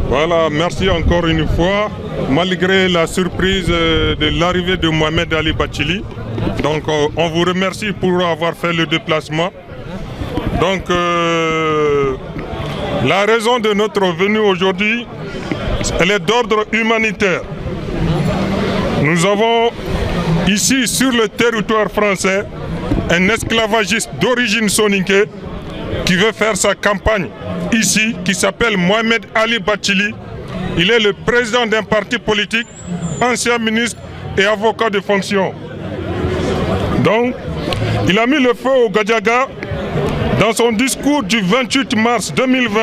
Voilà, merci encore une fois, malgré la surprise de l'arrivée de Mohamed Ali Bathily. Donc on vous remercie pour avoir fait le déplacement. Donc la raison de notre venue aujourd'hui, elle est d'ordre humanitaire. Nous avons ici sur le territoire français un esclavagiste d'origine soninké qui veut faire sa campagne ici, qui s'appelle Mohamed Ali Bathily. Il est le président d'un parti politique, ancien ministre et avocat de fonction. Donc, il a mis le feu au Gadiaga. Dans son discours du 28 mars 2020,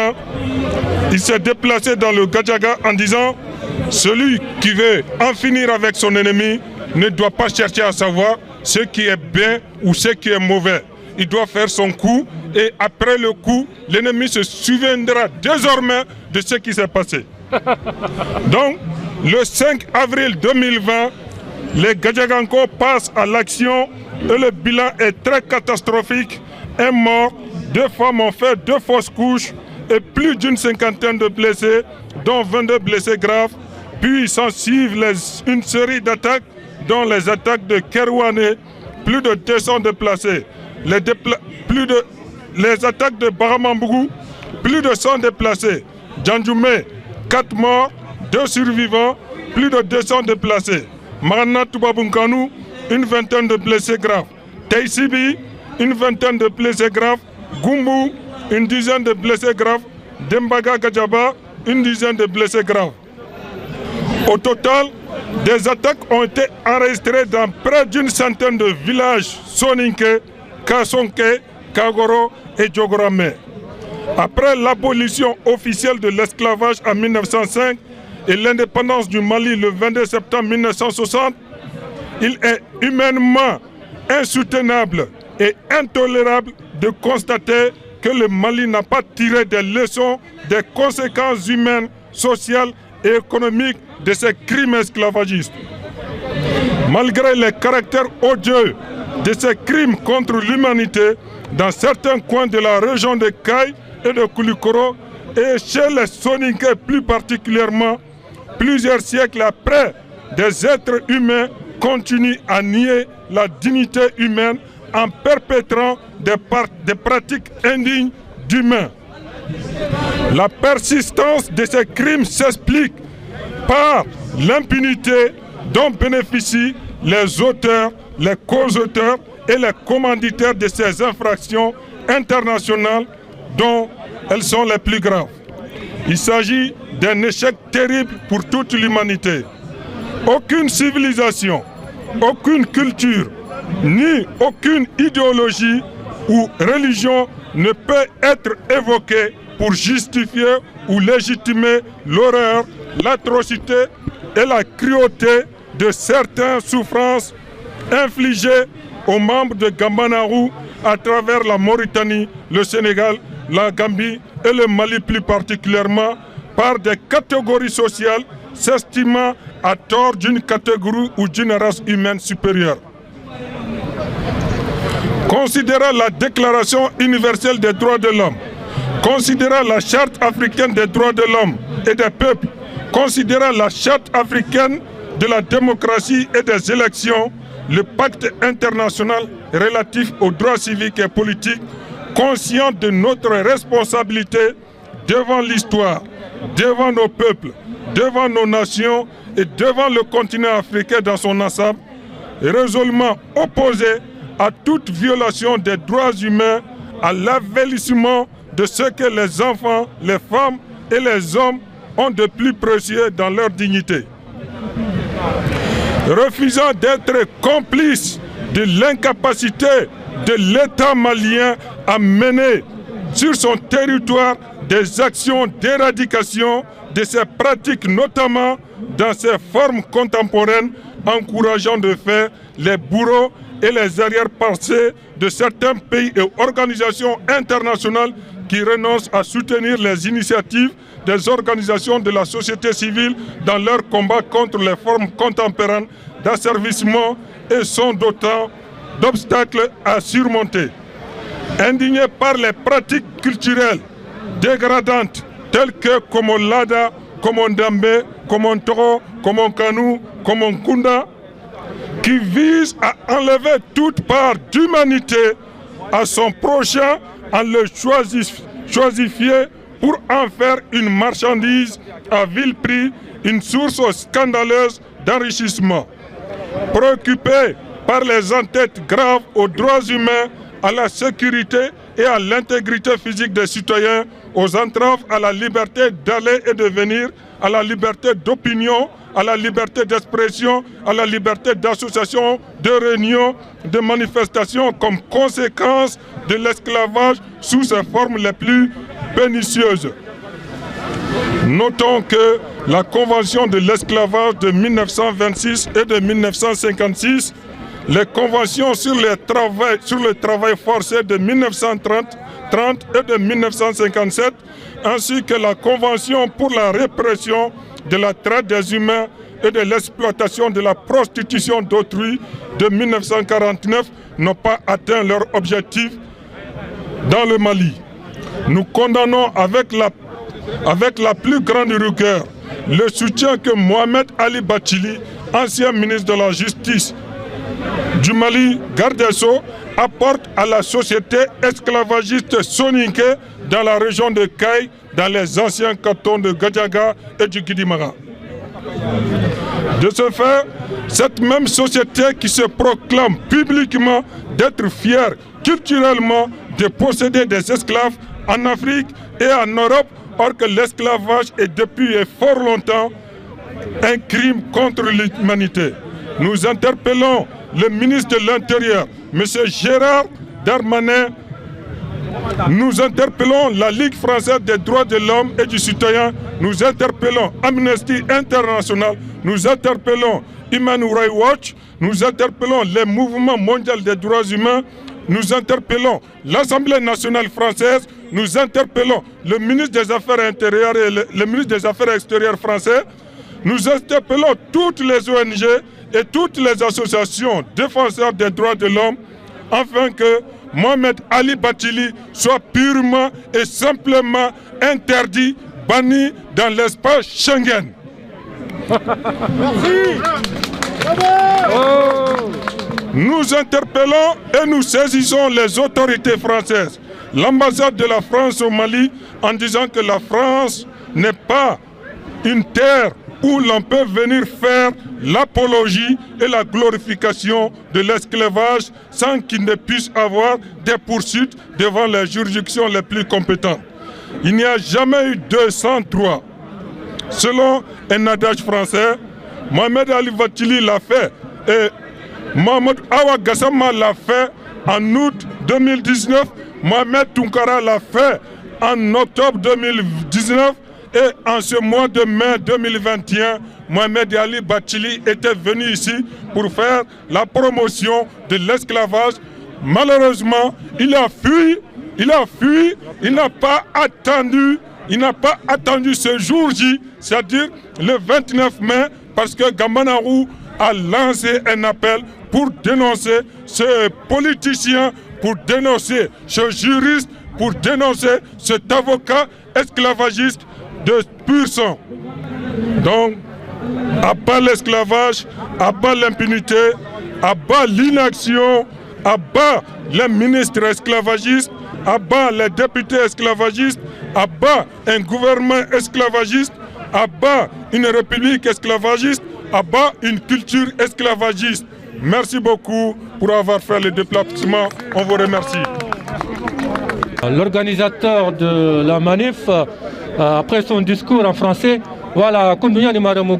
il s'est déplacé dans le Gadiaga en disant « Celui qui veut en finir avec son ennemi ne doit pas chercher à savoir ce qui est bien ou ce qui est mauvais. Il doit faire son coup et après le coup, l'ennemi se souviendra désormais de ce qui s'est passé. » Donc, le 5 avril 2020, les Gadiagankos passent à l'action et le bilan est très catastrophique. Un mort, 2 femmes ont fait 2 fausses couches et plus d'une cinquantaine de blessés, dont 22 blessés graves. Puis s'en suivent une série d'attaques, dont les attaques de Kerouané, plus de 200 déplacés. Les attaques de Baramambougou, plus de 100 déplacés. Djandjoumé, 4 morts, 2 survivants, plus de 200 déplacés. Marana Toubabounkanu, une vingtaine de blessés graves. Teissibi, une vingtaine de blessés graves. Gumbu, une dizaine de blessés graves. Dembaga Gadjaba, une dizaine de blessés graves. Au total, des attaques ont été enregistrées dans près d'une centaine de villages soninké, Kasonké, Kagoro et Djogorame. Après l'abolition officielle de l'esclavage en 1905 et l'indépendance du Mali le 22 septembre 1960, il est humainement insoutenable et intolérable de constater que le Mali n'a pas tiré des leçons des conséquences humaines, sociales et économiques de ces crimes esclavagistes. Malgré les caractères odieux de ces crimes contre l'humanité, dans certains coins de la région de Kaï et de Koulikoro, et chez les Soninké plus particulièrement, plusieurs siècles après, des êtres humains continuent à nier la dignité humaine en perpétrant des pratiques indignes d'humains. La persistance de ces crimes s'explique par l'impunité dont bénéficient les auteurs, les co-auteurs et les commanditaires de ces infractions internationales dont elles sont les plus graves. Il s'agit d'un échec terrible pour toute l'humanité. Aucune civilisation, aucune culture, ni aucune idéologie ou religion ne peut être évoquée pour justifier ou légitimer l'horreur, l'atrocité et la cruauté de certaines souffrances infligées aux membres de Gambanaru à travers la Mauritanie, le Sénégal, la Gambie et le Mali plus particulièrement par des catégories sociales s'estimant à tort d'une catégorie ou d'une race humaine supérieure. Considérant la Déclaration universelle des droits de l'homme, considérant la Charte africaine des droits de l'homme et des peuples, considérant la Charte africaine de la démocratie et des élections, le pacte international relatif aux droits civiques et politiques, conscient de notre responsabilité devant l'histoire, devant nos peuples, devant nos nations et devant le continent africain dans son ensemble, résolument opposé à toute violation des droits humains, à l'avilissement de ce que les enfants, les femmes et les hommes ont de plus précieux dans leur dignité. Refusant d'être complice de l'incapacité de l'État malien à mener sur son territoire des actions d'éradication de ces pratiques, notamment dans ses formes contemporaines, encourageant de fait les bourreaux et les arrière-pensées de certains pays et organisations internationales qui renoncent à soutenir les initiatives des organisations de la société civile dans leur combat contre les formes contemporaines d'asservissement et sont d'autant d'obstacles à surmonter. Indignés par les pratiques culturelles dégradantes telles que Komolada, comme Ndambe, comme Toro, comme Kanou, comme Kunda, qui vise à enlever toute part d'humanité à son prochain en le choisifier pour en faire une marchandise à vil prix, une source scandaleuse d'enrichissement. Préoccupé par les entêtes graves aux droits humains, à la sécurité et à l'intégrité physique des citoyens, aux entraves à la liberté d'aller et de venir, à la liberté d'opinion, à la liberté d'expression, à la liberté d'association, de réunion, de manifestation comme conséquence de l'esclavage sous ses formes les plus pernicieuses. Notons que la Convention de l'esclavage de 1926 et de 1956, les conventions sur le travail forcé de 1930 et de 1957, ainsi que la Convention pour la répression de la traite des humains et de l'exploitation de la prostitution d'autrui de 1949 n'ont pas atteint leur objectif dans le Mali. Nous condamnons avec la plus grande rigueur le soutien que Mohamed Ali Bathily, ancien ministre de la Justice du Mali, garde des Sceaux, apporte à la société esclavagiste soninké dans la région de Kaï, dans les anciens cantons de Gadiaga et du Kidimara. De ce fait, cette même société qui se proclame publiquement d'être fière culturellement de posséder des esclaves en Afrique et en Europe, or que l'esclavage est depuis fort longtemps un crime contre l'humanité. Nous interpellons le ministre de l'Intérieur, M. Gérard Darmanin. Nous interpellons la Ligue française des droits de l'homme et du citoyen. Nous interpellons Amnesty International. Nous interpellons Human Rights Watch. Nous interpellons les mouvements mondiaux des droits humains. Nous interpellons l'Assemblée nationale française. Nous interpellons le ministre des Affaires intérieures et le ministre des Affaires extérieures français. Nous interpellons toutes les ONG et toutes les associations défenseurs des droits de l'homme afin que Mohamed Ali Bathily soit purement et simplement interdit, banni dans l'espace Schengen. Merci. Nous interpellons et nous saisissons les autorités françaises, l'ambassade de la France au Mali, en disant que la France n'est pas une terre où l'on peut venir faire l'apologie et la glorification de l'esclavage sans qu'il ne puisse avoir des poursuites devant les juridictions les plus compétentes. Il n'y a jamais eu 203. Selon un adage français, Mohamed Ali Bathily l'a fait et Mohamed Awa Gassama l'a fait en août 2019, Mohamed Tounkara l'a fait en octobre 2019, et en ce mois de mai 2021, Mohamed Ali Bathily était venu ici pour faire la promotion de l'esclavage. Malheureusement, il a fui, il n'a pas attendu ce jour-J, c'est-à-dire le 29 mai, parce que Gambanarou a lancé un appel pour dénoncer ce politicien, pour dénoncer ce juriste, pour dénoncer cet avocat esclavagiste de pur sang. Donc, à bas l'esclavage, à bas l'impunité, à bas l'inaction, à bas les ministres esclavagistes, à bas les députés esclavagistes, à bas un gouvernement esclavagiste, à bas une république esclavagiste, à bas une culture esclavagiste. Merci beaucoup pour avoir fait le déplacement. On vous remercie. L'organisateur de la manif, après son discours en français, voilà, quand nous avons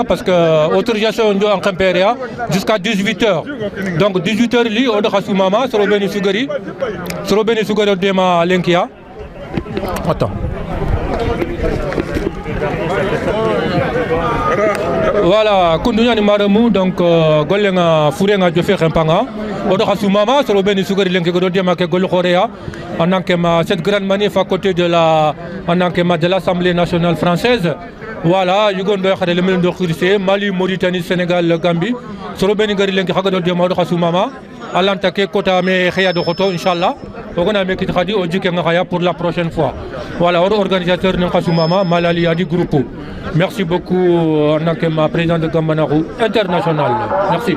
parce que autorisation en Campéria jusqu'à 18h. Donc 18h, li on a Soumama, Sorobeni Sougari Dema Lenkia. Attends. Voilà, quand nous avons donc Golenga Fourenga Jofé Rempanga, Odoka Soumama, Sorobeni Sougari Lenkia Dema Golkorea, en tant que cette grande manif à côté de l'Assemblée nationale française. voilà yugon do xade le mel do khirse Mali Mauritanie Sénégal Gambie soro ben gari lenki xagadol de mawdo khasumama alanta ke kota me khiya do khoto inchallah ogona me kit khadi o jike nga khaya pour la prochaine fois voilà organisateur ne khasumama Malali adi groupe merci beaucoup en tant que ma président de Gambanarou international merci